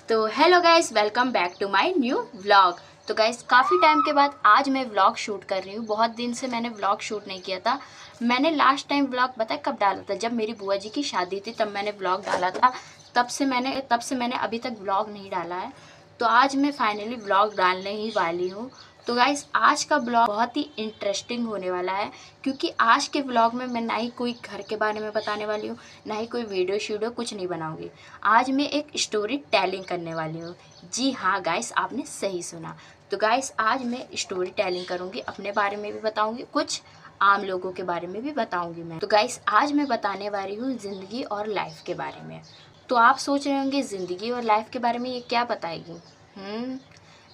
तो hello guys, welcome back to my new vlog. तो guys, काफ़ी टाइम के बाद आज मैं व्लॉग शूट कर रही हूँ। बहुत दिन से मैंने व्लॉग शूट नहीं किया था। मैंने लास्ट टाइम व्लॉग पता है कब डाला था? जब मेरी बुआ जी की शादी थी तब मैंने व्लॉग डाला था। तब से मैंने अभी तक व्लॉग नहीं डाला है। तो आज मैं फाइनली व्लॉग डालने ही वाली हूँ। तो गाइस, आज का ब्लॉग बहुत ही इंटरेस्टिंग होने वाला है, क्योंकि आज के ब्लॉग में मैं ना ही कोई घर के बारे में बताने वाली हूँ, ना ही कोई वीडियो शीडियो कुछ नहीं बनाऊंगी। आज मैं एक स्टोरी टेलिंग करने वाली हूँ। जी हाँ गाइस, आपने सही सुना। तो गाइस, आज मैं स्टोरी टेलिंग करूँगी, अपने बारे में भी बताऊँगी, कुछ आम लोगों के बारे में भी बताऊँगी मैं। तो गाइस, आज मैं बताने वाली हूँ ज़िंदगी और लाइफ के बारे में। तो आप सोच रहे होंगे ज़िंदगी और लाइफ के बारे में ये क्या बताएगी?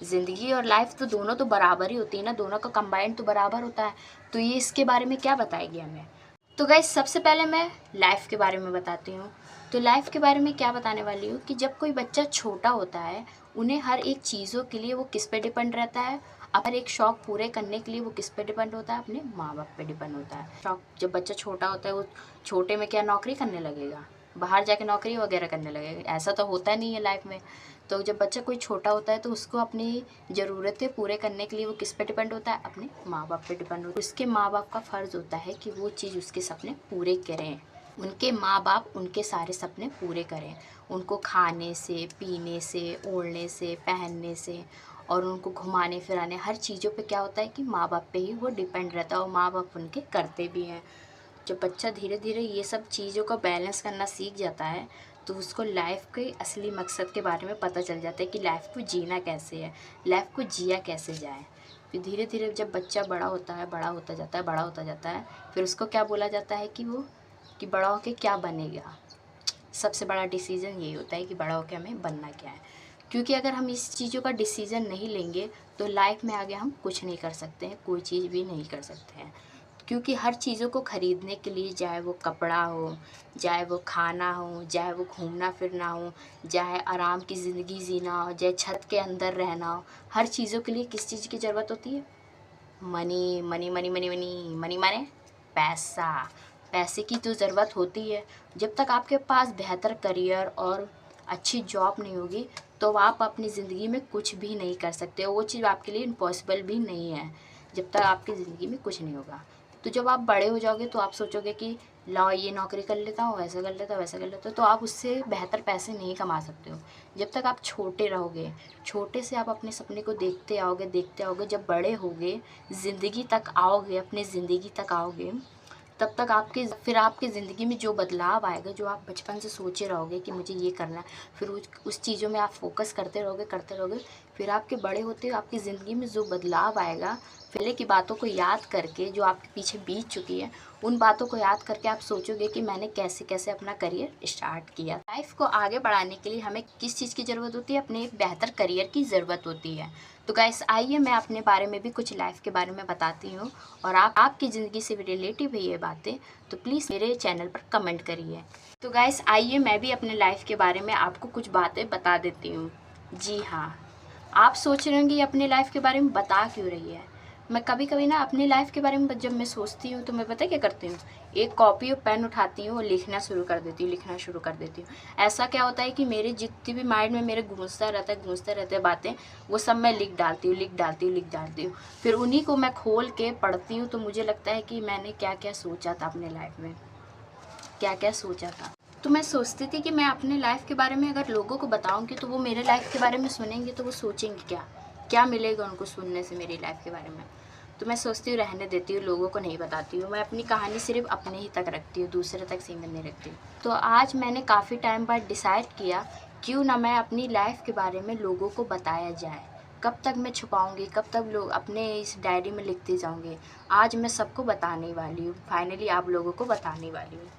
ज़िंदगी और लाइफ तो दोनों तो बराबर ही होती है ना, दोनों का कंबाइंड तो बराबर होता है। तो ये इसके बारे में क्या बताएगी हमें? तो गाइस, सबसे पहले मैं लाइफ के बारे में बताती हूँ। तो लाइफ के बारे में क्या बताने वाली हूँ कि जब कोई बच्चा छोटा होता है, उन्हें हर एक चीज़ों के लिए वो किस पे डिपेंड रहता है? हर एक शौक़ पूरे करने के लिए वो किस पे डिपेंड होता है? अपने माँ बाप पे डिपेंड होता है। शौक़, जब बच्चा छोटा होता है वो छोटे में क्या नौकरी करने लगेगा? बाहर जाके नौकरी वगैरह करने लगेगा? ऐसा तो होता नहीं है लाइफ में। तो जब बच्चा कोई छोटा होता है तो उसको अपनी ज़रूरतें पूरे करने के लिए वो किस पे डिपेंड होता है? अपने माँ बाप पे डिपेंड होता है। उसके माँ बाप का फ़र्ज़ होता है कि वो चीज़ उसके सपने पूरे करें। उनके माँ बाप उनके सारे सपने पूरे करें। उनको खाने से, पीने से, ओढ़ने से, पहनने से और उनको घुमाने फिराने हर चीज़ों पे क्या होता है कि माँ बाप पे ही वो डिपेंड रहता है, और माँ बाप उनके करते भी हैं। जब बच्चा धीरे धीरे ये सब चीज़ों का बैलेंस करना सीख जाता है, तो उसको लाइफ के असली मकसद के बारे में पता चल जाता है कि लाइफ को जीना कैसे है, लाइफ को जिया कैसे जाए। फिर धीरे धीरे जब बच्चा बड़ा होता है, बड़ा होता जाता है, बड़ा होता जाता है, फिर उसको क्या बोला जाता है कि बड़ा होके क्या बनेगा। सबसे बड़ा डिसीज़न यही होता है कि बड़ा होके हमें बनना क्या है। क्योंकि अगर हम इस चीज़ों का डिसीज़न नहीं लेंगे तो लाइफ में आगे हम कुछ नहीं कर सकते हैं, कोई चीज़ भी नहीं कर सकते हैं। क्योंकि हर चीज़ों को ख़रीदने के लिए, चाहे वो कपड़ा हो, चाहे वो खाना हो, चाहे वो घूमना फिरना हो, चाहे आराम की ज़िंदगी जीना हो, चाहे छत के अंदर रहना हो, हर चीज़ों के लिए किस चीज़ की ज़रूरत होती है? Money, money, money, money, money, money माने पैसा। पैसे की तो ज़रूरत होती है। जब तक आपके पास बेहतर करियर और अच्छी जॉब नहीं होगी, तो आप अपनी ज़िंदगी में कुछ भी नहीं कर सकते, और वो चीज़ आपके लिए इम्पॉसिबल भी नहीं है, जब तक आपकी ज़िंदगी में कुछ नहीं होगा। तो जब आप बड़े हो जाओगे तो आप सोचोगे कि लाओ ये नौकरी कर लेता हूँ, वैसा कर लेता हूँ, वैसा कर लेता हूँ, तो आप उससे बेहतर पैसे नहीं कमा सकते हो। जब तक आप छोटे रहोगे, छोटे से आप अपने सपने को देखते आओगे, जब बड़े होगे, ज़िंदगी तक आओगे, अपनी ज़िंदगी तक आओगे, तब तक आपकी ज़िंदगी में जो बदलाव आएगा, जो आप बचपन से सोचे रहोगे कि मुझे ये करना है, फिर उस चीज़ों में आप फ़ोकस करते रहोगे, फिर आपके बड़े होते हुए आपकी ज़िंदगी में जो बदलाव आएगा, पहले की बातों को याद करके, जो आपके पीछे बीत चुकी है, उन बातों को याद करके आप सोचोगे कि मैंने कैसे-कैसे अपना करियर स्टार्ट किया। लाइफ़ को आगे बढ़ाने के लिए हमें किस चीज़ की ज़रूरत होती है? अपने एक बेहतर करियर की ज़रूरत होती है। तो गाइस, आइए मैं अपने बारे में भी कुछ लाइफ़ के बारे में बताती हूँ, और आपकी ज़िंदगी से भी रिलेटिव है ये बातें, तो प्लीज़ मेरे चैनल पर कमेंट करिए। तो गाइस, आइए मैं भी अपने लाइफ़ के बारे में आपको कुछ बातें बता देती हूँ। जी हाँ, आप सोच रहे होंगे ये अपने लाइफ़ के बारे में बता क्यों रही है? मैं कभी-कभी ना अपनी लाइफ़ के बारे में जब मैं सोचती हूँ तो मैं पता है क्या करती हूँ? एक कॉपी और पेन उठाती हूँ और लिखना शुरू कर देती हूँ। ऐसा क्या होता है कि मेरे जितनी भी माइंड में मेरे गूँजता रहता है बातें, वो सब मैं लिख डालती हूँ। फिर उन्हीं को मैं खोल के पढ़ती हूँ, तो मुझे लगता है कि मैंने क्या-क्या सोचा था अपने लाइफ़ में, क्या-क्या सोचा था। तो मैं सोचती थी कि मैं अपने लाइफ़ के बारे में अगर लोगों को बताऊँगी तो वो मेरे लाइफ़ के बारे में सुनेंगे तो वो सोचेंगे क्या? क्या मिलेगा उनको सुनने से मेरी लाइफ़ के बारे में? तो मैं सोचती हूँ रहने देती हूँ, लोगों को नहीं बताती हूँ। मैं अपनी कहानी सिर्फ़ अपने ही तक रखती हूँ, दूसरे तक सीमित नहीं रखती हूँ। तो आज मैंने काफ़ी टाइम बाद डिसाइड किया, क्यों ना मैं अपनी लाइफ़ के बारे में लोगों को बताया जाए। कब तक मैं छुपाऊँगी, कब तक लोग अपने इस डायरी में लिखती जाऊँगी। आज मैं सबको बताने वाली हूँ, फाइनली आप लोगों को बताने वाली हूँ।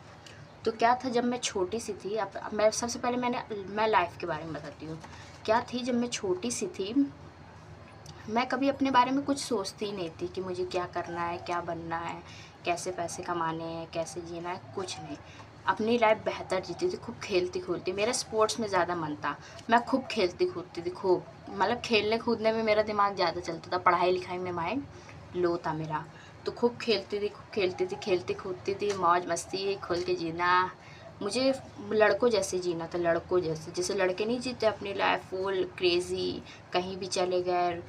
तो क्या था, जब मैं छोटी सी थी, अब मैं सबसे पहले मैं लाइफ़ के बारे में बताती हूँ। क्या थी, जब मैं छोटी सी थी, मैं कभी अपने बारे में कुछ सोचती ही नहीं थी कि मुझे क्या करना है, क्या बनना है, कैसे पैसे कमाने हैं, कैसे जीना है, कुछ नहीं। अपनी लाइफ़ बेहतर जीती थी, खूब खेलती-कूदती। मेरा स्पोर्ट्स में ज़्यादा मन था। मैं खूब खेलती-कूदती थी, खूब। मतलब खेलने-कूदने में मेरा दिमाग ज़्यादा चलता था, पढ़ाई-लिखाई में माइंड लो था मेरा। तो खूब खेलती थी, खेलती-कूदती थी, मौज-मस्ती, खुल के जीना, मुझे लड़कों जैसे जीना था, लड़कों जैसे, जैसे लड़के नहीं जीते अपनी लाइफ फुल क्रेज़ी, कहीं भी चले गए,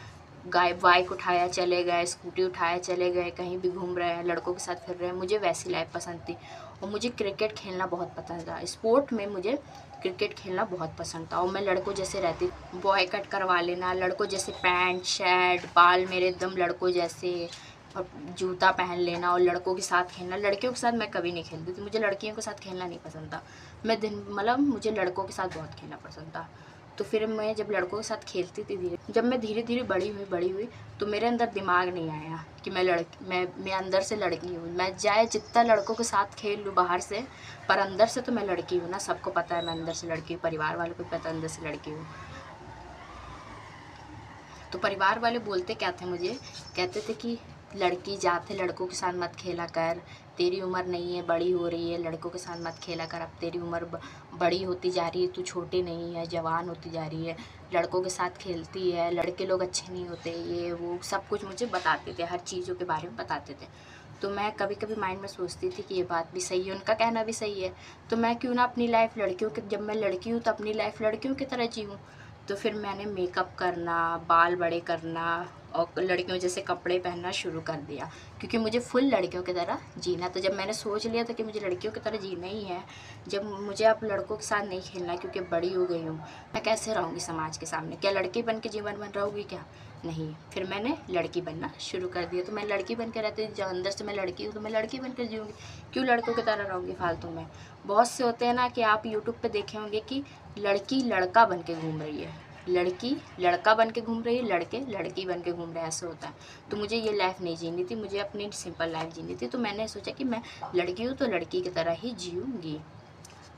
बाइक उठाया चले गए, स्कूटी उठाया चले गए, कहीं भी घूम रहे हैं, लड़कों के साथ फिर रहे हैं। मुझे वैसी लाइफ पसंद थी और मुझे क्रिकेट खेलना बहुत पसंद था। स्पोर्ट में मुझे क्रिकेट खेलना बहुत पसंद था और मैं लड़कों जैसे रहती, बॉय कट करवा लेना, लड़कों जैसे पैंट शर्ट, बाल मेरे एकदम लड़कों जैसे, और जूता पहन लेना और लड़कों के साथ खेलना। लड़कियों के साथ मैं कभी नहीं खेलती थी, मुझे लड़कियों के साथ खेलना नहीं पसंद था। मैं मतलब मुझे लड़कों के साथ बहुत खेलना पसंद था। तो फिर मैं जब लड़कों के साथ खेलती थी, जब मैं धीरे धीरे बड़ी हुई तो मेरे अंदर दिमाग नहीं आया कि मैं अंदर से लड़की हूँ। मैं चाहे जितना लड़कों के साथ खेल लूँ बाहर से, पर अंदर से तो मैं लड़की हूँ ना। सबको पता है मैं अंदर से लड़की हूँ, परिवार वालों को पता है अंदर से लड़की हूँ। तो परिवार वाले बोलते क्या थे मुझे, कहते थे कि लड़की जाते लड़कों के साथ मत खेला कर, तेरी उम्र नहीं है, बड़ी हो रही है, लड़कों के साथ मत खेला कर, अब तेरी उम्र बड़ी होती जा रही है, तू छोटी नहीं है, जवान होती जा रही है, लड़कों के साथ खेलती है, लड़के लोग अच्छे नहीं होते, ये वो सब कुछ मुझे बताते थे, हर चीज़ों के बारे में बताते थे। तो मैं कभी कभी माइंड में सोचती थी कि ये बात भी सही है, उनका कहना भी सही है, तो मैं क्यों ना अपनी लाइफ लड़कियों के, जब मैं लड़की हूँ तो अपनी लाइफ लड़कियों की तरह जीऊँ। तो फिर मैंने मेकअप करना, बाल बड़े करना और लड़कियों जैसे कपड़े पहनना शुरू कर दिया, क्योंकि मुझे फुल लड़कियों की तरह जीना। तो जब मैंने सोच लिया था कि मुझे लड़कियों की तरह जीना ही है, जब मुझे अब लड़कों के साथ नहीं खेलना क्योंकि बड़ी हो गई हूँ, मैं कैसे रहूँगी समाज के सामने? क्या लड़की बन के जीवन बन रहूँगी क्या? नहीं। फिर मैंने लड़की बनना शुरू कर दिया। तो मैं लड़की बन के रहती, जब अंदर से मैं लड़की हूँ तो मैं लड़की बन कर जीऊँगी, क्यों लड़कों की तरह रहूँगी फालतू में? बहुत से होते हैं ना कि आप यूट्यूब पे देखे होंगे कि लड़की लड़का बन के घूम रही है, लड़की लड़का बन के घूम रही है, लड़के लड़की बन के घूम रहे हैं, ऐसे होता है। तो मुझे ये लाइफ नहीं जीनी थी, मुझे अपनी सिंपल लाइफ जीनी थी। तो मैंने सोचा कि मैं लड़की हूँ तो लड़की की तरह ही जीऊँगी।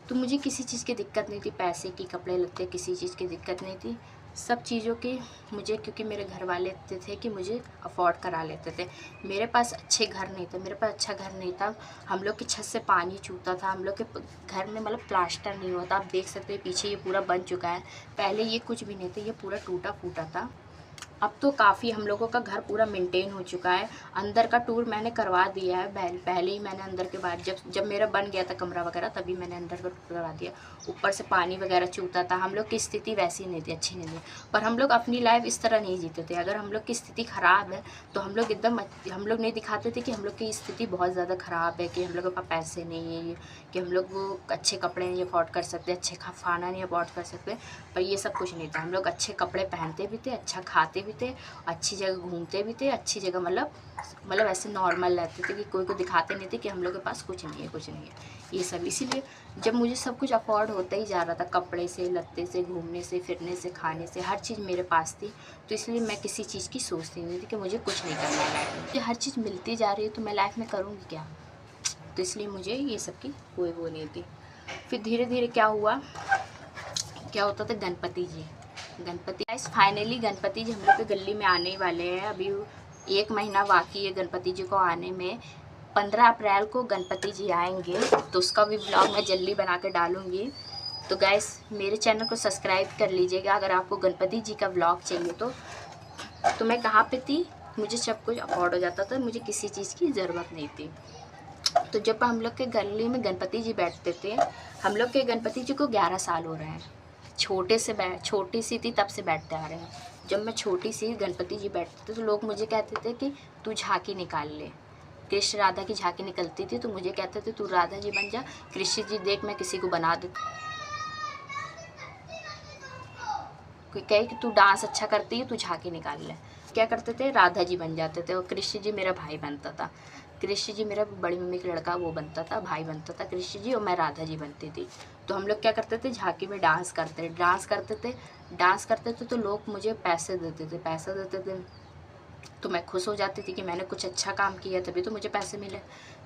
तो मुझे किसी चीज़ की दिक्कत नहीं थी, पैसे की, कपड़े लत्ते, किसी चीज़ की दिक्कत नहीं थी, सब चीज़ों की मुझे, क्योंकि मेरे घर वाले इतने थे कि मुझे अफोर्ड करा लेते थे। मेरे पास अच्छे घर नहीं थे, मेरे पास अच्छा घर नहीं था, हम लोग की छत से पानी चूता था, हम लोग के घर में मतलब प्लास्टर नहीं हुआ था। आप देख सकते हैं पीछे ये पूरा बन चुका है, पहले ये कुछ भी नहीं था, ये पूरा टूटा फूटा था। अब तो काफ़ी हम लोगों का घर पूरा मेंटेन हो चुका है। अंदर का टूर मैंने करवा दिया है, पहले ही मैंने अंदर के बाद जब मेरा बन गया था कमरा वगैरह, तभी मैंने अंदर का टूर करवा दिया। ऊपर से पानी वगैरह चूता था, हम लोग की स्थिति वैसी नहीं थी, अच्छी नहीं थी, पर हम लोग अपनी लाइफ इस तरह नहीं जीते थे। अगर हम लोग की स्थिति ख़राब है तो हम लोग एकदम, हम लोग नहीं दिखाते थे कि हम लोग की स्थिति बहुत ज़्यादा ख़राब है, कि हम लोग के पास पैसे नहीं है, कि हम लोग वो अच्छे कपड़े नहीं अफोर्ड कर सकते, अच्छे खाना नहीं अफोर्ड कर सकते। पर ये सब कुछ नहीं था, हम लोग अच्छे कपड़े पहनते भी थे, अच्छा खाते भी थे, अच्छी जगह घूमते भी थे, अच्छी जगह मतलब ऐसे नॉर्मल रहते थे कि कोई को दिखाते नहीं थे कि हम लोग के पास कुछ नहीं है, कुछ नहीं है ये सब। इसीलिए जब मुझे सब कुछ अफोर्ड होता ही जा रहा था, कपड़े से, लत्ते से, घूमने से, फिरने से, खाने से, हर चीज़ मेरे पास थी, तो इसलिए मैं किसी चीज़ की सोचती नहीं थी कि मुझे कुछ नहीं करना है लाइफ में। मुझे हर चीज़ मिलती जा रही है तो मैं लाइफ में करूँगी क्या? तो इसलिए मुझे ये सब की कोई वो नहीं थी। फिर धीरे धीरे क्या हुआ, क्या होता था, गणपति जी, गणपति फाइनली गणपति जी हम लोग के गली में आने वाले हैं। अभी 1 महीना बाकी है गणपति जी को आने में। 15 अप्रैल को गणपति जी आएंगे, तो उसका भी व्लॉग मैं जल्दी बना के डालूँगी। तो गाइस मेरे चैनल को सब्सक्राइब कर लीजिएगा अगर आपको गणपति जी का व्लॉग चाहिए तो मैं कहाँ पे थी, मुझे सब कुछ अफोर्ड हो जाता था, मुझे किसी चीज़ की ज़रूरत नहीं थी। तो जब हम लोग के गली में गणपति जी बैठते थे, हम लोग के गणपति जी को 11 साल हो रहे हैं, छोटी सी थी तब से बैठते आ रहे हैं। जब मैं छोटी सी गणपति जी बैठते थे तो लोग मुझे कहते थे कि तू झांकी निकाल ले। कृष्ण राधा की झांकी निकलती थी तो मुझे कहते थे तू राधा जी बन जा, कृष्ण जी देख मैं किसी को बना देता। कोई कहे कि तू डांस अच्छा करती है, तू झांकी निकाल ले। क्या करते थे, राधा जी बन जाते थे और कृष्ण जी मेरा भाई बनता था। कृष्ण जी मेरा बड़ी मम्मी का लड़का वो बनता था, भाई बनता था कृष्ण जी, और मैं राधा जी बनती थी। तो हम लोग क्या करते थे, झांकी में डांस करते थे तो लोग मुझे पैसे देते थे। तो मैं खुश हो जाती थी कि मैंने कुछ अच्छा काम किया तभी तो मुझे पैसे मिले।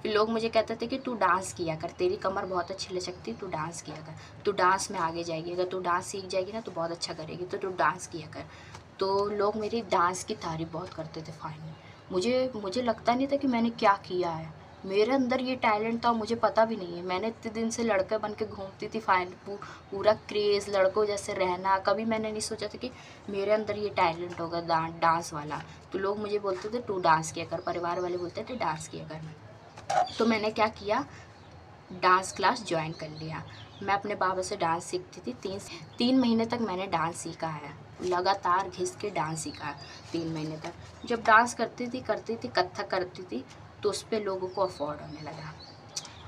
फिर लोग मुझे कहते थे कि तू डांस किया कर, तेरी कमर बहुत अच्छी लचकती, तू डांस किया कर, तू डांस में आगे जाएगी, अगर तू डांस सीख जाएगी ना तो बहुत अच्छा करेगी, तो तू डांस किया कर। तो लोग मेरी डांस की तारीफ़ बहुत करते थे। फाइनली मुझे लगता नहीं था कि मैंने क्या किया है, मेरे अंदर ये टैलेंट था, मुझे पता भी नहीं है। मैंने इतने दिन से लड़का बन के घूमती थी, पूरा क्रेज़ लड़कों जैसे रहना, कभी मैंने नहीं सोचा था कि मेरे अंदर ये टैलेंट होगा डांस वाला। तो लोग मुझे बोलते थे तू डांस किया कर, परिवार वाले बोलते थे डांस किया कर। तो मैंने क्या किया, डांस क्लास ज्वाइन कर लिया। मैं अपने बाबा से डांस सीखती थी। 3 महीने तक मैंने डांस सीखा है, लगातार घिस के डांस सीखा है 3 महीने तक। जब डांस करती थी कथक करती थी, तो उस पर लोगों को अफोर्ड होने लगा।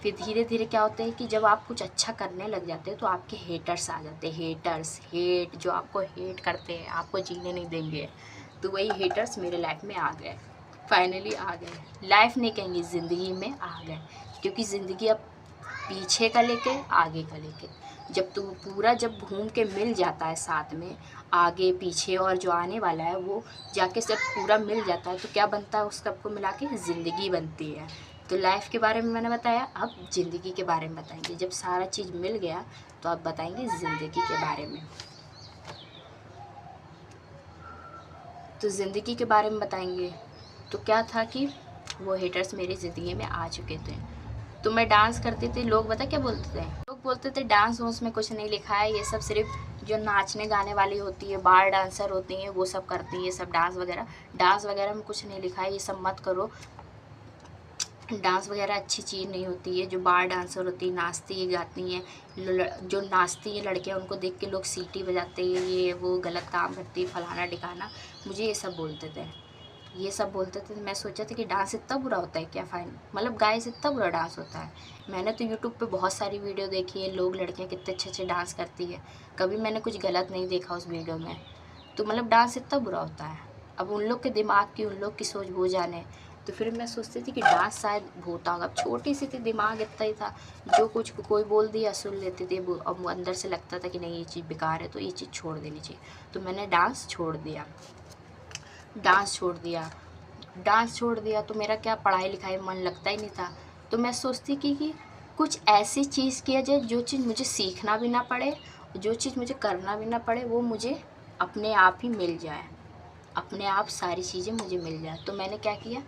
फिर धीरे धीरे क्या होता है कि जब आप कुछ अच्छा करने लग जाते हैं तो आपके हेटर्स आ जाते हैं। हेट जो आपको हेट करते हैं, आपको जीने नहीं देंगे, तो वही हेटर्स मेरे लाइफ में आ गए। फाइनली आ गए, लाइफ नहीं कहेंगे, ज़िंदगी में आ गए। क्योंकि ज़िंदगी अब पीछे का लेके आगे का लेके, जब घूम के मिल जाता है साथ में, आगे पीछे और जो आने वाला है वो जाके सब पूरा मिल जाता है, तो क्या बनता है, उस सबको मिला के ज़िंदगी बनती है। तो लाइफ के बारे में मैंने बताया, अब ज़िंदगी के बारे में बताएंगे। जब सारा चीज़ मिल गया तो अब बताएंगे ज़िंदगी के बारे में। तो ज़िंदगी के बारे में बताएंगे तो क्या था कि वो हेटर्स मेरी ज़िंदगी में आ चुके थे। तो मैं डांस करती थी, लोग पता क्या बोलते थे, लोग बोलते थे डांस वांस में कुछ नहीं लिखा है, ये सब सिर्फ जो नाचने गाने वाली होती है, बार डांसर होती हैं, वो सब करती हैं, ये सब डांस वगैरह में कुछ नहीं लिखा है, ये सब मत करो। डांस वगैरह अच्छी चीज़ नहीं होती है। जो बार डांसर होती है, नाचती है, गाती हैं, जो नाचती हैं लड़कियां, उनको देख के लोग सीटी बजाते हैं, ये वो गलत काम करती है, फलाना ढिकाना, मुझे ये सब बोलते थे। तो मैं सोचा था कि डांस इतना बुरा होता है क्या, फाइन, मतलब गाइस इतना बुरा डांस होता है। मैंने तो यूट्यूब पे बहुत सारी वीडियो देखी है, लोग लड़कियां कितने अच्छे अच्छे डांस करती है, कभी मैंने कुछ गलत नहीं देखा उस वीडियो में। तो मतलब डांस इतना बुरा होता है। अब उन लोग के दिमाग की, उन लोग की सोच वो जाने। तो फिर मैं सोचती थी कि डांस शायद होता होगा। अब छोटी सी थी, दिमाग इतना ही था, जो कुछ कोई बोल दिया सुन लेती थी। अब अंदर से लगता था कि नहीं ये चीज़ बेकार है, तो ये चीज़ छोड़ देनी चाहिए। तो मैंने डांस छोड़ दिया। डांस छोड़ दिया तो मेरा क्या, पढ़ाई लिखाई में मन लगता ही नहीं था। तो मैं सोचती कि कुछ ऐसी चीज़ किया जाए जो चीज़ मुझे सीखना भी ना पड़े, जो चीज़ मुझे करना भी ना पड़े, वो मुझे अपने आप ही मिल जाए, अपने आप सारी चीज़ें मुझे मिल जाए। तो मैंने क्या किया,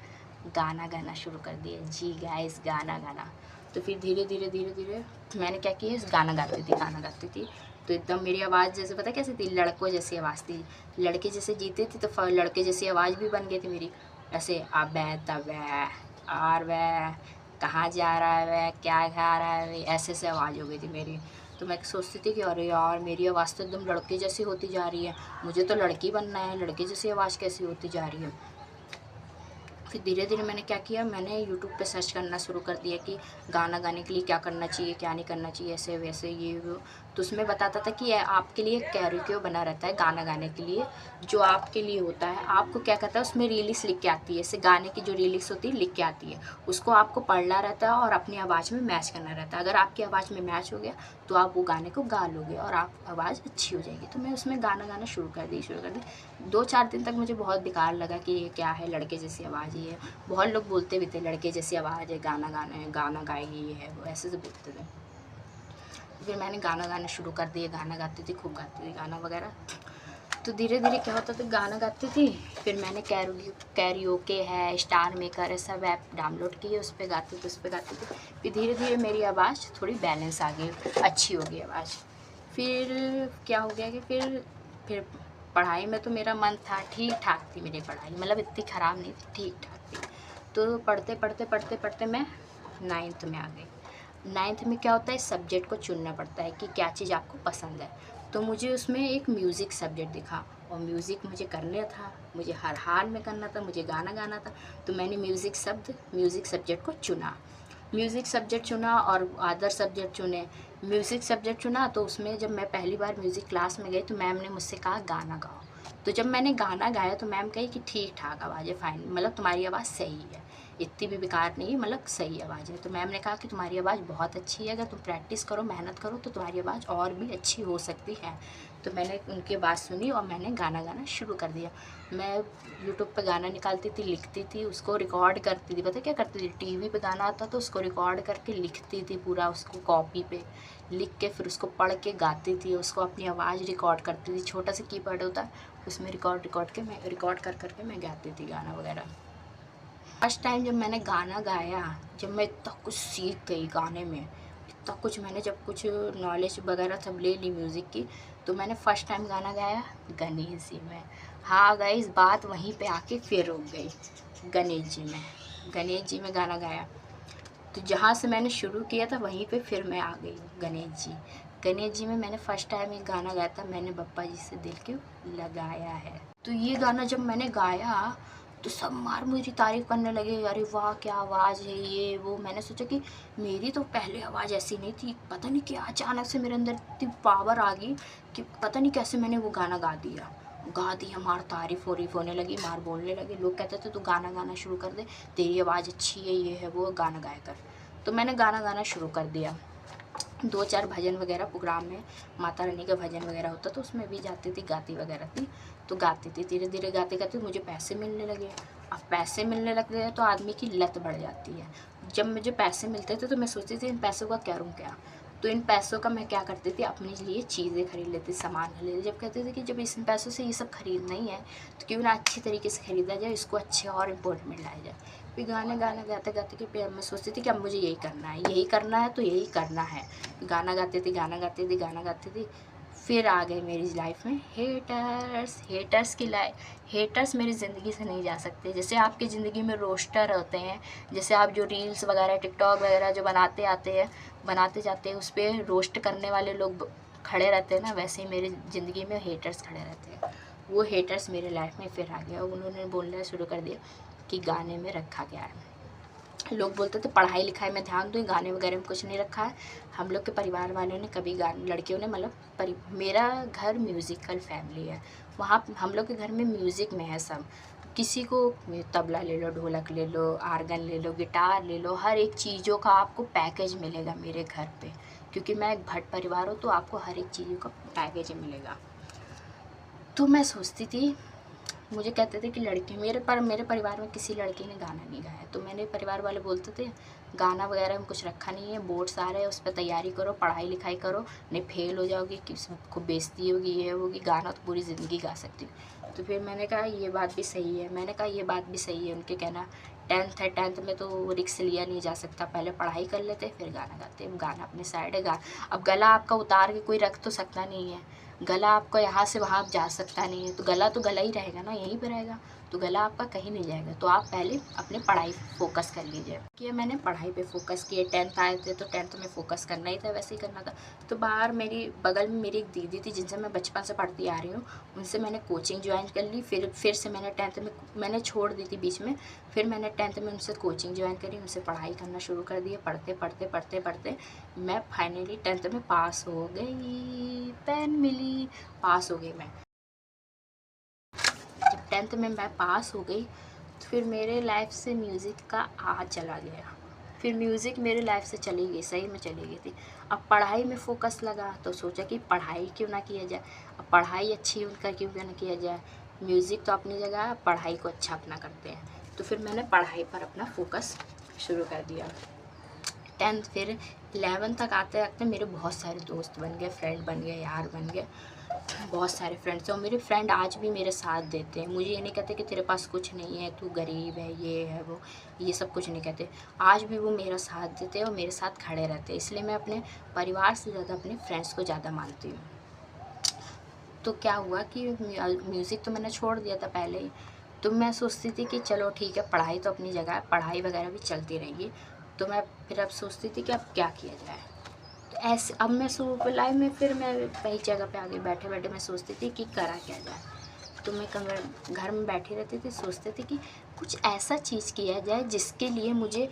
गाना गाना शुरू कर दिया। जी गाइस, गाना गाना। तो फिर धीरे धीरे मैंने क्या किया, गाना गाती थी। तो एकदम मेरी आवाज़ जैसे पता कैसी थी, लड़कों जैसी आवाज़ थी। लड़के जैसे जीते थी तो लड़के जैसी आवाज़ भी बन गई थी मेरी। ऐसे अबे तबे और वह कहाँ जा रहा है, वह क्या खा रहा है, ऐसे से आवाज़ हो गई थी मेरी। तो मैं सोचती थी कि अरे यार, मेरी आवाज़ तो एकदम लड़के जैसी होती जा रही है, मुझे तो लड़की बनना है, लड़के जैसी आवाज़ कैसी होती जा रही है। फिर धीरे धीरे मैंने क्या किया, मैंने यूट्यूब पे सर्च करना शुरू कर दिया कि गाना गाने के लिए क्या करना चाहिए, क्या नहीं करना चाहिए, ऐसे वैसे ये वो। तो उसमें बताता था कि आपके लिए कैरियोके बना रहता है गाना गाने के लिए, जो आपके लिए होता है। आपको क्या कहता है, उसमें रीलिक्स लिख के आती है, जैसे गाने की जो रीलिक्स होती है लिख के आती है, उसको आपको पढ़ना रहता है और अपनी आवाज़ में मैच करना रहता है। अगर आपकी आवाज़ में मैच हो गया तो आप वो गाने को गा लोगे और आप आवाज़ अच्छी हो जाएगी। तो मैं उसमें गाना गाना शुरू कर दी। 2-4 दिन तक मुझे बहुत बेकार लगा कि ये क्या है, लड़के जैसी आवाज़ ही है। बहुत लोग बोलते भी थे लड़के जैसी आवाज़ है, गाना गाएगी, ये है वो, ऐसे से बोलते थे। फिर मैंने गाना गाना शुरू कर दिया, गाना गाती थी, खूब गाती थी गाना वगैरह। तो धीरे धीरे क्या होता था, गाना गाती थी, फिर मैंने कैरियोके है, स्टार मेकर है, सब ऐप डाउनलोड किए, उस पर गाती थी। फिर धीरे धीरे मेरी आवाज़ थोड़ी बैलेंस आ गई, अच्छी हो गई आवाज़। फिर क्या हो गया कि फिर पढ़ाई में तो मेरा मन था, ठीक ठाक थी मेरी पढ़ाई, मतलब इतनी ख़राब नहीं थी, ठीक ठाक थी। तो पढ़ते मैं 9th में आ गई। 9th में क्या होता है, सब्जेक्ट को चुनना पड़ता है कि क्या चीज़ आपको पसंद है। तो मुझे उसमें एक म्यूज़िक सब्जेक्ट दिखा और म्यूज़िक मुझे करना था, मुझे हर हाल में करना था, मुझे गाना गाना था। तो मैंने म्यूज़िक सब्जेक्ट को चुना। म्यूज़िक सब्जेक्ट चुना और अदर सब्जेक्ट चुने। म्यूज़िक सब्जेक्ट चुना तो उसमें जब मैं पहली बार म्यूज़िक क्लास में गई तो मैम ने मुझसे कहा गाना गाओ। तो जब मैंने गाना गाया तो मैम कही कि ठीक ठाक आवाज़ है, फाइन, मतलब तुम्हारी आवाज़ सही है, इतनी भी बेकार नहीं है, मतलब सही आवाज़ है। तो मैम ने कहा कि तुम्हारी आवाज़ बहुत अच्छी है, अगर तुम प्रैक्टिस करो, मेहनत करो तो तुम्हारी आवाज़ और भी अच्छी हो सकती है। तो मैंने उनकी बात सुनी और मैंने गाना गाना शुरू कर दिया। मैं यूट्यूब पे गाना निकालती थी, लिखती थी, उसको रिकॉर्ड करती थी। पता क्या करती थी, टीवी पे गाना आता तो उसको रिकॉर्ड करके लिखती थी, पूरा उसको कॉपी पे लिख के फिर उसको पढ़ के गाती थी, उसको अपनी आवाज़ रिकॉर्ड करती थी। छोटा सा कीपैड होता है, उसमें रिकॉर्ड कर के मैं गाती थी गाना वगैरह। फर्स्ट टाइम जब मैंने गाना गाया, जब मैं इतना कुछ सीख गई गाने में, इतना कुछ मैंने जब कुछ नॉलेज वगैरह सब ले ली म्यूज़िक की, तो मैंने फ़र्स्ट टाइम गाना गाया गणेश जी में। हाँ गाइस, बात वहीं पे आके फिर रुक गई। गणेश जी में गाना गाया। तो जहाँ से मैंने शुरू किया था वहीं पे फिर मैं आ गई हूँ गणेश जी में मैंने फ़र्स्ट टाइम एक गाना गाया था, मैंने बप्पा जी से दिल क्यों लगाया है। तो ये गाना जब मैंने गाया तो सब मार मेरी तारीफ़ करने लगे, अरे वाह क्या आवाज़ है ये वो। मैंने सोचा कि मेरी तो पहले आवाज़ ऐसी नहीं थी, पता नहीं क्या अचानक से मेरे अंदर इतनी पावर आ गई कि पता नहीं कैसे मैंने वो गाना गा दिया। मार तारीफ़ होने लगी, मार बोलने लगे। लोग कहते थे तू गाना गाना शुरू कर दे, तेरी आवाज़ अच्छी है, ये है वो, गाना गाया कर। तो मैंने गाना गाना शुरू कर दिया। 2-4 भजन वगैरह प्रोग्राम में माता रानी का भजन वगैरह होता तो उसमें भी जाती थी, गाती वगैरह थी। तो गाती थी, धीरे धीरे गाते गाते मुझे पैसे मिलने लगे। अब पैसे मिलने लग गए तो आदमी की लत बढ़ जाती है। जब मुझे पैसे मिलते थे तो मैं सोचती थी इन पैसों का करूँ क्या। तो इन पैसों का मैं क्या करती थी, अपने लिए चीज़ें खरीद लेती, सामान खरीद लेती। जब कहते थे कि जब इन पैसों से ये सब खरीदना ही है तो क्यों ना अच्छी तरीके से खरीदा जाए, इसको अच्छे और इम्पोर्टेंट में लाया जाए। फिर गाना गाते गाते कि फिर मैं सोचती थी कि अब मुझे यही करना है तो यही करना है। गाना गाती थी। फिर आ गए मेरी लाइफ में हेटर्स मेरी ज़िंदगी से नहीं जा सकते। जैसे आपकी ज़िंदगी में रोस्टर होते हैं, जैसे आप जो रील्स वगैरह टिकटॉक वगैरह जो बनाते जाते हैं उस पर रोस्ट करने वाले लोग खड़े रहते हैं ना, वैसे ही मेरी ज़िंदगी में हेटर्स खड़े रहते हैं। वो हेटर्स मेरे लाइफ में फिर आ गया। उन्होंने बोलना शुरू कर दिया कि गाने में रखा क्या है। लोग बोलते थे पढ़ाई लिखाई में ध्यान दो, गाने वगैरह में कुछ नहीं रखा है। हम लोग के परिवार वालों ने कभी लड़कियों ने मेरा घर म्यूज़िकल फैमिली है, वहाँ हम लोग के घर में म्यूज़िक में है सब। किसी को तबला ले लो, ढोलक ले लो, आर्गन ले लो, गिटार ले लो, हर एक चीज़ों का आपको पैकेज मिलेगा मेरे घर पे। क्योंकि मैं एक भट्ट परिवार हूँ तो आपको हर एक चीज़ों का पैकेज मिलेगा। तो मैं सोचती थी, मुझे कहते थे कि लड़की मेरे परिवार में किसी लड़की ने गाना नहीं गाया। तो मेरे परिवार वाले बोलते थे गाना वगैरह में कुछ रखा नहीं है, बोर्ड्स आ रहे हैं उस पर तैयारी करो, पढ़ाई लिखाई करो, नहीं फेल हो जाओगी, किसी बेइज्जती होगी, ये होगी, गाना तो पूरी ज़िंदगी गा सकती हूँ। तो फिर मैंने कहा ये बात भी सही है। उनके कहना 10th है, 10th में तो रिक्स लिया नहीं जा सकता, पहले पढ़ाई कर लेते फिर गाना गाते। गाना अपने साइड है। अब गला आपका उतार के कोई रख तो सकता नहीं है, गला आपका यहाँ से वहाँ जा सकता नहीं है, तो गला ही रहेगा ना, यहीं पे रहेगा। तो गला आपका कहीं नहीं जाएगा। तो आप पहले अपने पढ़ाई फोकस कर लीजिए। कि मैंने पढ़ाई पे फोकस किए, 10th आए थे तो 10th में फोकस करना ही था, वैसे ही करना था। तो बाहर मेरी बगल में मेरी एक दीदी थी जिनसे मैं बचपन से पढ़ती आ रही हूँ, उनसे मैंने कोचिंग ज्वाइन कर ली। फिर से मैंने 10th में मैंने छोड़ दी थी बीच में, फिर मैंने 10th में उनसे कोचिंग ज्वाइन करी, उनसे पढ़ाई करना शुरू कर दिया। पढ़ते मैं फाइनली 10th में पास हो गई, पेन मिली, पास हो गई मैं। जब 10th में मैं पास हो गई तो फिर मेरे लाइफ से म्यूज़िक का आज चला गया। फिर म्यूज़िक मेरे लाइफ से चली गई, सही में चली गई थी। अब पढ़ाई में फ़ोकस लगा तो सोचा कि पढ़ाई क्यों ना किया जाए। अब पढ़ाई अच्छी उनका क्यों ना किया जाए, म्यूज़िक तो अपनी जगह है, पढ़ाई को अच्छा अपना करते हैं। तो फिर मैंने पढ़ाई पर अपना फ़ोकस शुरू कर दिया। 10th फिर 11th तक आते आते मेरे बहुत सारे दोस्त बन गए, फ्रेंड बन गए, यार बन गए, बहुत सारे फ्रेंड्स हैं। और मेरे फ्रेंड आज भी मेरे साथ देते हैं, मुझे ये नहीं कहते कि तेरे पास कुछ नहीं है, तू गरीब है, ये है वो, ये सब कुछ नहीं कहते। आज भी वो मेरा साथ देते हैं और मेरे साथ खड़े रहते हैं। इसलिए मैं अपने परिवार से ज़्यादा अपने फ्रेंड्स को ज़्यादा मानती हूँ। तो क्या हुआ कि म्यूज़िक तो मैंने छोड़ दिया था पहले ही। तो मैं सोचती थी कि चलो ठीक है, पढ़ाई तो अपनी जगह है, पढ़ाई वगैरह भी चलती रहेगी। तो मैं फिर अब सोचती थी कि अब क्या किया जाए। तो ऐसे अब मैं लाइफ में फिर मैं वही जगह पे आ गई, बैठे बैठे मैं सोचती थी कि करा क्या जाए। तो मैं घर में बैठी रहती थी, सोचती थी कि कुछ ऐसा चीज़ किया जाए जिसके लिए मुझे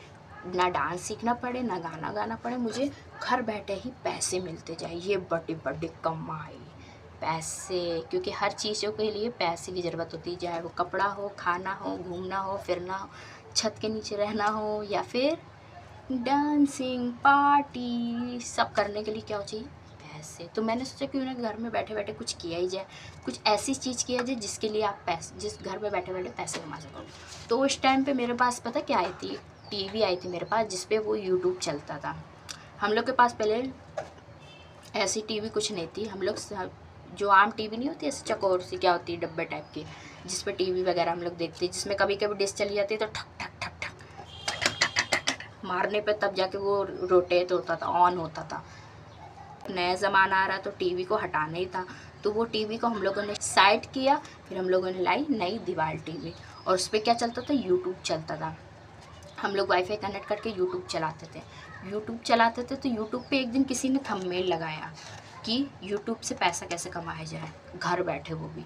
ना डांस सीखना पड़े, ना गाना गाना पड़े, मुझे घर बैठे ही पैसे मिलते जाए। ये बड़ी बड़ी कमाई, पैसे, क्योंकि हर चीज़ों के लिए पैसे की ज़रूरत होती है, चाहे वो कपड़ा हो, खाना हो, घूमना हो, फिरना हो, छत के नीचे रहना हो, या फिर डांसिंग पार्टी, सब करने के लिए क्या हो चाहिए, पैसे। तो मैंने सोचा क्यों ना घर में बैठे बैठे कुछ किया ही जाए, कुछ ऐसी चीज़ किया जाए जिसके लिए आप पैसे, जिस घर में बैठे बैठे पैसे कमा सको। तो उस टाइम पे मेरे पास पता क्या आई थी, टीवी आई थी मेरे पास जिस पे वो यूट्यूब चलता था। हम लोग के पास पहले ऐसी टीवी कुछ नहीं थी। हम लोग जो आम टीवी नहीं होती ऐसे चकोर सी क्या होती है, डब्बे टाइप की, जिस पे टीवी वगैरह हम लोग देखते, जिसमें कभी कभी डिश चली जाती तो ठक ठक ठक ठक मारने पे तब जाके वो रोटेट होता था, ऑन होता था। नया ज़माना आ रहा तो टीवी को हटाना ही था। तो वो टीवी को हम लोगों ने साइड किया, फिर हम लोगों ने लाई नई दीवार टीवी, और उस पर क्या चलता था, यूट्यूब चलता था। हम लोग वाईफाई कनेक्ट करके यूट्यूब चलाते थे। तो यूट्यूब पे एक दिन किसी ने थंबनेल लगाया कि यूट्यूब से पैसा कैसे कमाया जाए घर बैठे, वो भी।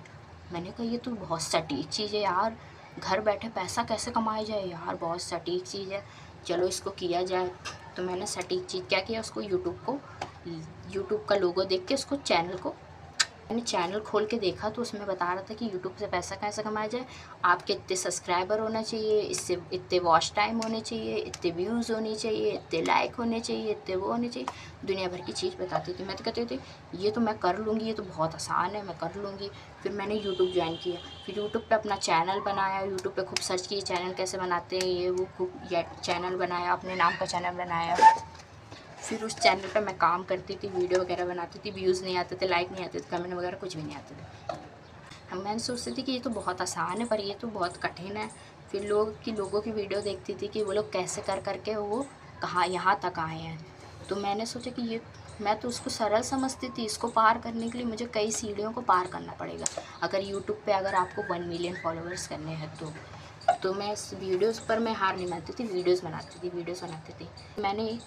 मैंने कहा ये तो बहुत सटीक चीज़ है यार, घर बैठे पैसा कैसे कमाया जाए यार, बहुत सटीक चीज़ है, चलो इसको किया जाए। तो मैंने सटीक चीज़ क्या किया, उसको यूट्यूब का लोगो देख के उसको मैंने चैनल खोल के देखा तो उसमें बता रहा था कि यूट्यूब से पैसा कैसे कमाया जाए, आपके इतने सब्सक्राइबर होना चाहिए, इससे इतने वॉच टाइम होने चाहिए, इतने व्यूज़ होने चाहिए, इतने लाइक होने चाहिए, इतने वो होने चाहिए, दुनिया भर की चीज़ बताती थी। मैं तो कहती थी ये तो मैं कर लूँगी, ये तो बहुत आसान है, मैं कर लूँगी। फिर मैंने यूट्यूब ज्वाइन किया, फिर यूट्यूब पर अपना चैनल बनाया, यूट्यूब पर खूब सर्च किए चैनल कैसे बनाते हैं, ये वो खूब चैनल बनाया, अपने नाम का चैनल बनाया। फिर उस चैनल पे मैं काम करती थी, वीडियो वगैरह बनाती थी, व्यूज़ नहीं आते थे, लाइक नहीं आते थे, कमेंट वगैरह कुछ भी नहीं आते थे। मैंने सोचती थी कि ये तो बहुत आसान है, पर ये तो बहुत कठिन है। फिर लोगों की वीडियो देखती थी कि वो लोग कैसे कर करके वो यहाँ तक आए हैं। तो मैंने सोचा कि मैं तो उसको सरल समझती थी, इसको पार करने के लिए मुझे कई सीढ़ियों को पार करना पड़ेगा। अगर यूट्यूब पे अगर आपको 1 मिलियन फॉलोअर्स करने हैं तो मैं इस वीडियोज़ पर मैं हार नहीं मानती थी, वीडियोज़ बनाती थी। मैंने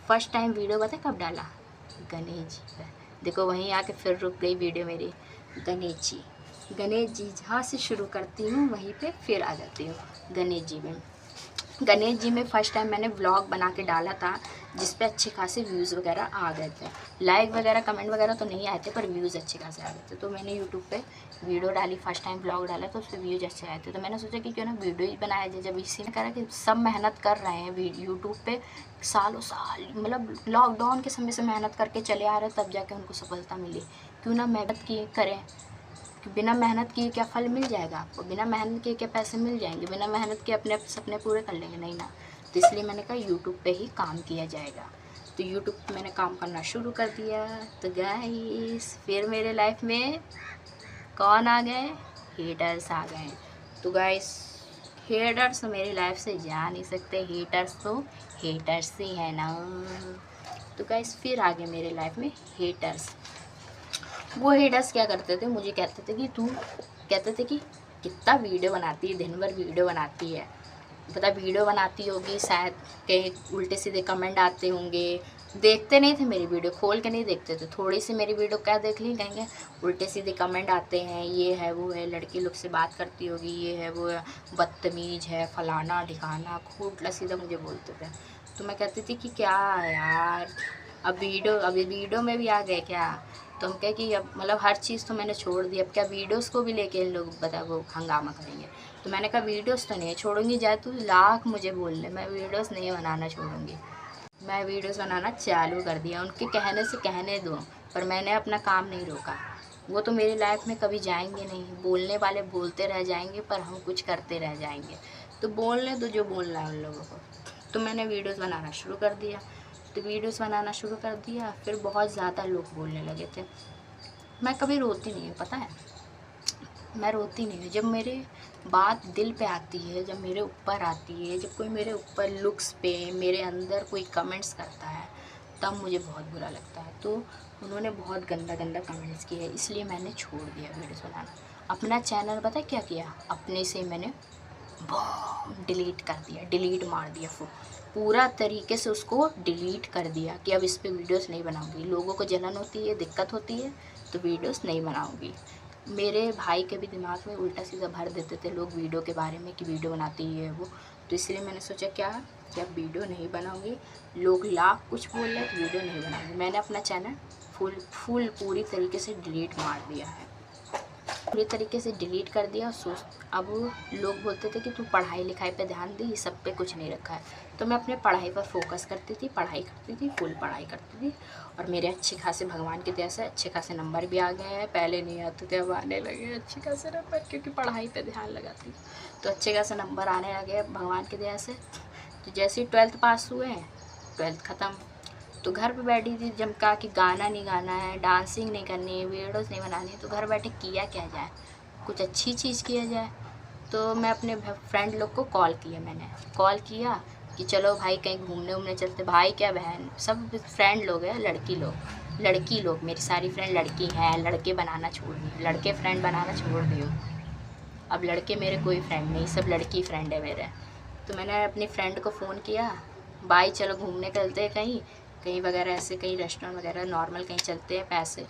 फर्स्ट टाइम वीडियो पता है कब डाला, गणेश जी का। देखो वहीं आके फिर रुक गई वीडियो मेरी। गणेश जी जहाँ से शुरू करती हूँ वहीं पे फिर आ जाती हूँ गणेश जी में फ़र्स्ट टाइम मैंने व्लॉग बना के डाला था, जिस पे अच्छे खासे व्यूज़ वगैरह आ गए थे। लाइक वगैरह कमेंट वगैरह तो नहीं आए थे, पर व्यूज़ अच्छे खासे आ गए थे। तो मैंने यूट्यूब पे वीडियो डाली, फर्स्ट टाइम व्लॉग डाला तो उस पर व्यूज़ अच्छे आए थे। तो मैंने सोचा कि क्यों ना वीडियो ही बनाया जाए। जब इसी ने करा कि सब मेहनत कर रहे हैं यूट्यूब पे, सालों साल, मतलब लॉकडाउन के समय से मेहनत करके चले आ रहे, तब जाके उनको सफलता मिली। क्यों ना मेहनत किए करें, कि बिना मेहनत किए क्या फल मिल जाएगा आपको, बिना मेहनत किए क्या पैसे मिल जाएंगे, बिना मेहनत के अपने सपने पूरे कर लेंगे, नहीं ना। तो इसलिए मैंने कहा यूट्यूब पे ही काम किया जाएगा। तो यूट्यूब पे मैंने काम करना शुरू कर दिया। तो गाइस फिर मेरे लाइफ में कौन आ गए, हेटर्स आ गए। तो गाइस हेटर्स मेरी लाइफ से जा नहीं सकते, हेटर्स तो हेटर्स ही है ना। तो गाइस फिर आ गए मेरे लाइफ में हेटर्स। वो हेटर्स क्या करते थे, मुझे कहते थे कि कितना वीडियो बनाती है, दिन भर वीडियो बनाती है, पता वीडियो बनाती होगी, शायद कहीं उल्टे सीधे कमेंट आते होंगे। देखते नहीं थे मेरी वीडियो, खोल के नहीं देखते थे। थोड़ी सी मेरी वीडियो क्या देख ली, कहेंगे उल्टे सीधे कमेंट आते हैं, ये है वो है, लड़की लोग से बात करती होगी, ये है वो है, बदतमीज़ है, फलाना ढिकाना, खूब उल्टा सीधा मुझे बोलते थे। तो मैं कहती थी कि क्या यार, अभी वीडियो में भी आ गए क्या। तो हम कहे कि अब मतलब हर चीज़ तो मैंने छोड़ दी, अब क्या वीडियोस को भी लेके इन लोग वो हंगामा करेंगे। तो मैंने कहा वीडियोस तो नहीं छोड़ूंगी, जाए तू लाख मुझे बोल ले, मैं वीडियोस नहीं बनाना छोड़ूंगी। मैं वीडियोस बनाना चालू कर दिया, उनके कहने से कहने दो, पर मैंने अपना काम नहीं रोका। वो तो मेरी लाइफ में कभी जाएंगे नहीं, बोलने वाले बोलते रह जाएंगे, पर हम कुछ करते रह जाएंगे। तो बोलने दो जो बोलना है उन लोगों को। तो मैंने वीडियोस बनाना शुरू कर दिया। फिर बहुत ज़्यादा लोग बोलने लगे थे। मैं कभी रोती नहीं हूँ, पता है, मैं रोती नहीं हूँ। जब मेरे बात दिल पे आती है, जब मेरे ऊपर आती है, जब कोई मेरे ऊपर लुक्स पे, मेरे अंदर कोई कमेंट्स करता है, तब मुझे बहुत बुरा लगता है। तो उन्होंने बहुत गंदा कमेंट्स किए, इसलिए मैंने छोड़ दिया वीडियोस बनाना। अपना चैनल पता है क्या किया, अपने से मैंने डिलीट मार दिया, पूरा तरीके से उसको डिलीट कर दिया कि अब इस पे वीडियोस नहीं बनाऊंगी। लोगों को जलन होती है, दिक्कत होती है, तो वीडियोस नहीं बनाऊंगी। मेरे भाई के भी दिमाग में उल्टा सीधा भर देते थे लोग वीडियो के बारे में कि वीडियो बनाती है वो। तो इसलिए मैंने सोचा कि अब वीडियो नहीं बनाऊंगी, लोग लाख कुछ बोल रहे तो वीडियो नहीं बनाऊंगी। मैंने अपना चैनल पूरी तरीके से डिलीट मार दिया है, पूरी तरीके से डिलीट कर दिया। अब लोग बोलते थे कि तू पढ़ाई लिखाई पे ध्यान दे, सब पे कुछ नहीं रखा है। तो मैं अपने पढ़ाई पर फोकस करती थी, फुल पढ़ाई करती थी। और मेरे अच्छे खासे भगवान की दया से अच्छे खासे नंबर भी आ गए हैं। पहले नहीं आते थे, अब आने लगे अच्छे खासे नंबर, क्योंकि पढ़ाई पे ध्यान लगाती। तो अच्छे खासे नंबर आने लगे भगवान की दया से। तो जैसे ही 12th पास हुए, 12th ख़त्म, तो घर पे बैठी थी, जब कहा कि गाना नहीं गाना है, डांसिंग नहीं करनी है, वीडियोस नहीं बनानी है, तो घर बैठे किया क्या जाए, कुछ अच्छी चीज़ किया जाए। तो मैं अपने फ्रेंड लोग को मैंने कॉल किया कि चलो भाई कहीं घूमने चलते। भाई क्या बहन, सब फ्रेंड लोग हैं, लड़की लोग मेरी सारी फ्रेंड लड़की हैं। लड़के बनाना छोड़ दिए, लड़के फ्रेंड बनाना छोड़ दियो, अब लड़के मेरे कोई फ्रेंड नहीं, सब लड़की फ्रेंड है मेरे। तो मैंने अपनी फ्रेंड को फ़ोन किया, भाई चलो घूमने चलते हैं कहीं कहीं वगैरह, ऐसे कहीं रेस्टोरेंट वगैरह नॉर्मल कहीं चलते हैं, पैसे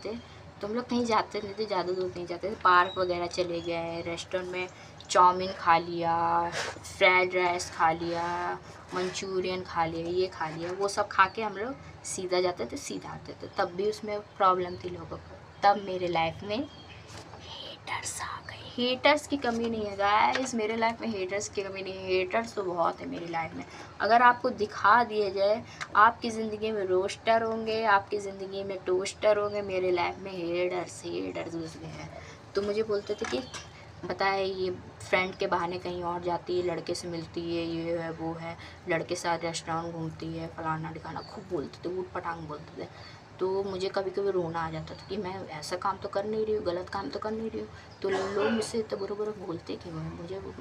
थे तो हम लोग कहीं जाते नहीं थे, ज़्यादा दूर नहीं जाते थे, पार्क वगैरह चले गए, रेस्टोरेंट में चाउमीन खा लिया, फ्राइड राइस खा लिया, मंचूरियन खा लिया, ये खा लिया, वो सब खा के हम लोग सीधा जाते थे, सीधा आते थे। तब भी उसमें प्रॉब्लम थी लोगों को। तब मेरे लाइफ में हेटर्स आ गए। हेटर्स की कमी नहीं है गाइस, मेरे लाइफ में हेटर्स की कमी नहीं है, हेटर्स तो बहुत है मेरी लाइफ में। अगर आपको दिखा दिया जाए, आपकी ज़िंदगी में रोस्टर होंगे, आपकी ज़िंदगी में टोस्टर होंगे, मेरे लाइफ में हेटर्स घुस गए हैं। तो मुझे बोलते थे कि बताए ये फ्रेंड के बहाने कहीं और जाती है, लड़के से मिलती है, ये है वो है, लड़के साथ रेस्टोरेंट घूमती है, फलाना ढिकाना, खूब बोलते थे, ऊट पटांग बोलते थे। तो मुझे कभी कभी रोना आ जाता था कि मैं ऐसा काम तो कर नहीं रही हूँ, गलत काम तो कर नहीं रही हूँ, तो लोग मुझसे इतना बुरा बुरा बोलते क्यों हैं?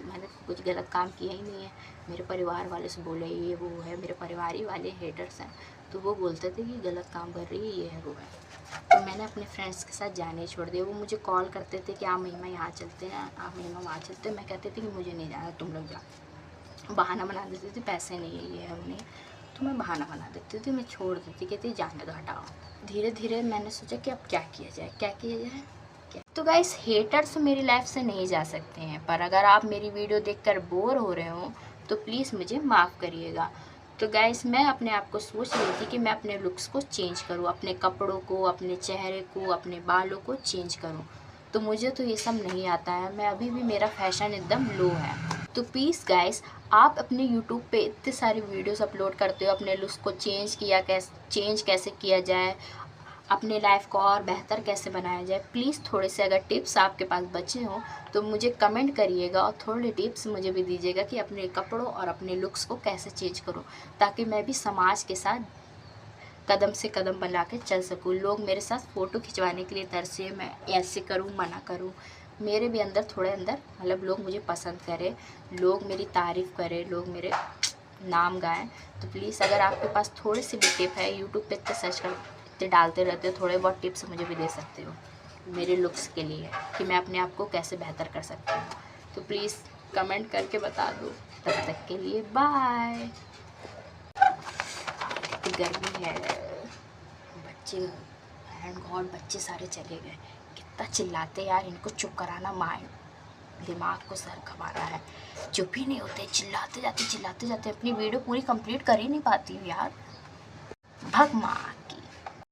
मैंने कुछ गलत काम किया ही नहीं है। मेरे परिवार वाले से बोले ये वो है, मेरे परिवार ही वाले हेटर्स हैं, तो वो बोलते थे कि गलत काम कर रही है, ये है वो है। तो मैंने अपने फ्रेंड्स के साथ जाने छोड़ दिया। वो मुझे कॉल करते थे कि आप महिमा यहाँ चलते हैं, आप महिमा वहाँ चलते हैं। मैं कहती थी कि मुझे नहीं जाना, तुम लोग जाओ। बहाना बना देती थी, पैसे नहीं है, ये है वो नहीं, तो मैं बहाना बना देती थी, मैं छोड़ देती, कहती जाने दो, हटाओ। धीरे धीरे मैंने सोचा कि अब क्या किया जाए, क्या किया जाए क्या। तो गाइस हेटर्स मेरी लाइफ से नहीं जा सकते हैं, पर अगर आप मेरी वीडियो देखकर बोर हो रहे हो तो प्लीज़ मुझे माफ़ करिएगा। तो गाइस मैं अपने आप को सोच रही थी कि मैं अपने लुक्स को चेंज करूँ, अपने कपड़ों को, अपने चेहरे को, अपने बालों को चेंज करूँ। तो मुझे तो ये सब नहीं आता है, मैं अभी भी, मेरा फैशन एकदम लो है। तो प्लीज़ गाइस, आप अपने यूट्यूब पे इतने सारे वीडियोस अपलोड करते हो, अपने लुक्स को चेंज कैसे किया जाए, अपने लाइफ को और बेहतर कैसे बनाया जाए, प्लीज़ थोड़े से अगर टिप्स आपके पास बचे हों तो मुझे कमेंट करिएगा और थोड़े टिप्स मुझे भी दीजिएगा कि अपने कपड़ों और अपने लुक्स को कैसे चेंज करूं, ताकि मैं भी समाज के साथ कदम से कदम मिला के चल सकूं। लोग मेरे साथ फ़ोटो खिंचवाने के लिए तरसे, मैं ऐसे करूं, मना करूं, मेरे भी अंदर थोड़े अंदर मतलब लोग मुझे पसंद करें, लोग मेरी तारीफ़ करें, लोग मेरे नाम गाएं। तो प्लीज़ अगर आपके पास थोड़ी सी भी टिप है, यूट्यूब पे इतने सर्च कर इतने डालते रहते हो, थोड़े बहुत टिप्स मुझे भी दे सकते हो मेरे लुक्स के लिए, कि मैं अपने आप को कैसे बेहतर कर सकती हूँ। तो प्लीज़ कमेंट करके बता दो। तब तक के लिए बाय। गर्मी है, बच्चे एंड गॉड बच्चे सारे चले गए, कितना चिल्लाते यार, इनको चुप कराना, माइंड दिमाग को सर खपाना है, चुप ही नहीं होते, चिल्लाते जाते अपनी वीडियो पूरी कंप्लीट कर ही नहीं पाती हूँ यार, भगवान।